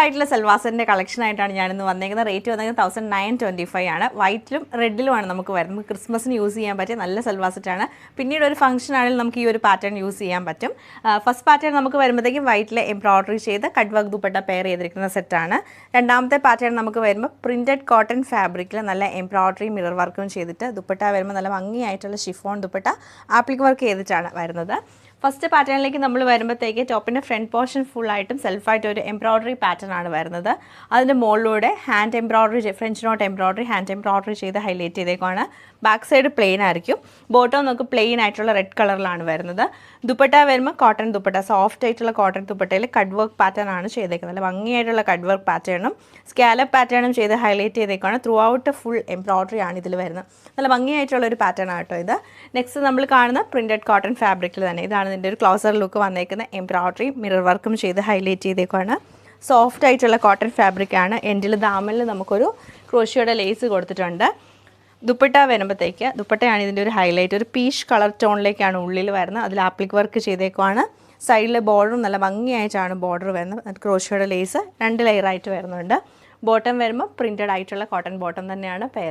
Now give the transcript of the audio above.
ആയിട്ടുള്ള സൽവാസിൻ്റെ കളക്ഷനായിട്ടാണ് ഞാനിന്ന് വന്നേക്കുന്നത്. റേറ്റ് വന്നത് 1925 ആണ്. വൈറ്റിലും റെഡിലുമാണ് നമുക്ക് വരുന്നത്. ക്രിസ്മസിന് യൂസ് ചെയ്യാൻ പറ്റിയ നല്ല സൽവാസെറ്റാണ്. പിന്നീട് ഒരു ഫംഗ്ഷൻ ആണെങ്കിൽ നമുക്ക് ഈ ഒരു പാറ്റേൺ യൂസ് ചെയ്യാൻ പറ്റും. ഫസ്റ്റ് പാറ്റേൺ നമുക്ക് വരുമ്പോഴത്തേക്കും വൈറ്റിൽ എംബ്രോയ്ഡറി ചെയ്ത് കട്ട് വർക്ക് ദുപ്പട്ട പെയർ ചെയ്തിരിക്കുന്ന സെറ്റാണ്. രണ്ടാമത്തെ പാറ്റേൺ നമുക്ക് വരുമ്പോൾ പ്രിൻറ്റഡ് കോട്ടൺ ഫാബ്രിക്കിൽ നല്ല എംബ്രോയ്ഡറി മിറർ വർക്കും ചെയ്തിട്ട് ദുപ്പട്ട വരുമ്പോൾ നല്ല ഭംഗിയായിട്ടുള്ള ഷിഫോൺ ദുപ്പട്ട ആപ്ലിക് വർക്ക് ചെയ്തിട്ടാണ് വരുന്നത്. ഫസ്റ്റ് പാറ്റേണിലേക്ക് നമ്മൾ വരുമ്പോഴത്തേക്ക് ടോപ്പിൻ്റെ ഫ്രണ്ട് പോർഷൻ ഫുള്ളായിട്ടും സെൽഫായിട്ട് ഒരു എംബ്രോയ്ഡറി പാറ്റേൺ ആണ് വരുന്നത്. അതിൻ്റെ മുകളിലൂടെ hand embroidery, French knot embroidery, hand embroidery ചെയ്ത് ഹൈലൈറ്റ് ചെയ്തേക്കാണ്. ബാക്ക് സൈഡ് പ്ലെയിൻ ആയിരിക്കും. ബോട്ടം നമുക്ക് പ്ലെയിൻ ആയിട്ടുള്ള റെഡ് കളറിലാണ് വരുന്നത്. ദുപ്പട്ട വരുമ്പോൾ കോട്ടൺ ദുപ്പട്ട, സോഫ്റ്റ് ആയിട്ടുള്ള കോട്ടൺ ദുപ്പട്ടയിൽ കട്ട് വർക്ക് പാറ്റേൺ ആണ് ചെയ്തേക്കുന്നത്. നല്ല ഭംഗിയായിട്ടുള്ള കട്ട് വർക്ക് പാറ്റേണും സ്കാലപ്പ് പാറ്റേണും ചെയ്ത് ഹൈലൈറ്റ് ചെയ്തേക്കാണ്. ത്രൂ ഔട്ട് ഫുൾ എംബ്രോയ്ഡറി ആണ് ഇതിൽ വരുന്നത്. നല്ല ഭംഗിയായിട്ടുള്ള ഒരു പാറ്റേൺ ആട്ടോ ഇത്. നെക്സ്റ്റ് നമ്മൾ കാണുന്ന പ്രിൻറ്റഡ് കോട്ടൺ ഫാബ്രിക്കിൽ തന്നെ ഇതാണ് ഇതിൻ്റെ ഒരു ക്ലോസർ ലുക്ക് വന്നേക്കുന്നത്. എംബ്രോയ്ഡറി മിറർ വർക്കും ചെയ്ത് ഹൈലൈറ്റ് ചെയ്തേക്കാണ്. സോഫ്റ്റ് ആയിട്ടുള്ള കോട്ടൺ ഫാബ്രിക്കാണ്. എൻഡിൽ ദാമനിൽ നമുക്കൊരു ക്രോഷിയോടെ ലേസ് കൊടുത്തിട്ടുണ്ട്. ദുപ്പട്ട വരുമ്പോഴത്തേക്ക് ദുപ്പട്ടയാണ് ഇതിൻ്റെ ഒരു ഹൈലൈറ്റ്. ഒരു പീച്ച് കളർ ടോണിലേക്കാണ് ഉള്ളിൽ വരുന്നത്. അതിൽ ആപ്ലിക് വർക്ക് ചെയ്തേക്കുവാണ്. സൈഡിലെ ബോർഡറും നല്ല ഭംഗിയായിട്ടാണ് ബോർഡർ വരുന്നത്. ക്രോഷിയോടെ ലേസ് 2 ലെയറായിട്ട് വരുന്നുണ്ട്. ബോട്ടം വരുമ്പോൾ പ്രിൻറ്റഡ് ആയിട്ടുള്ള കോട്ടൺ ബോട്ടം തന്നെയാണ് പെയർ ചെയ്യുന്നത്.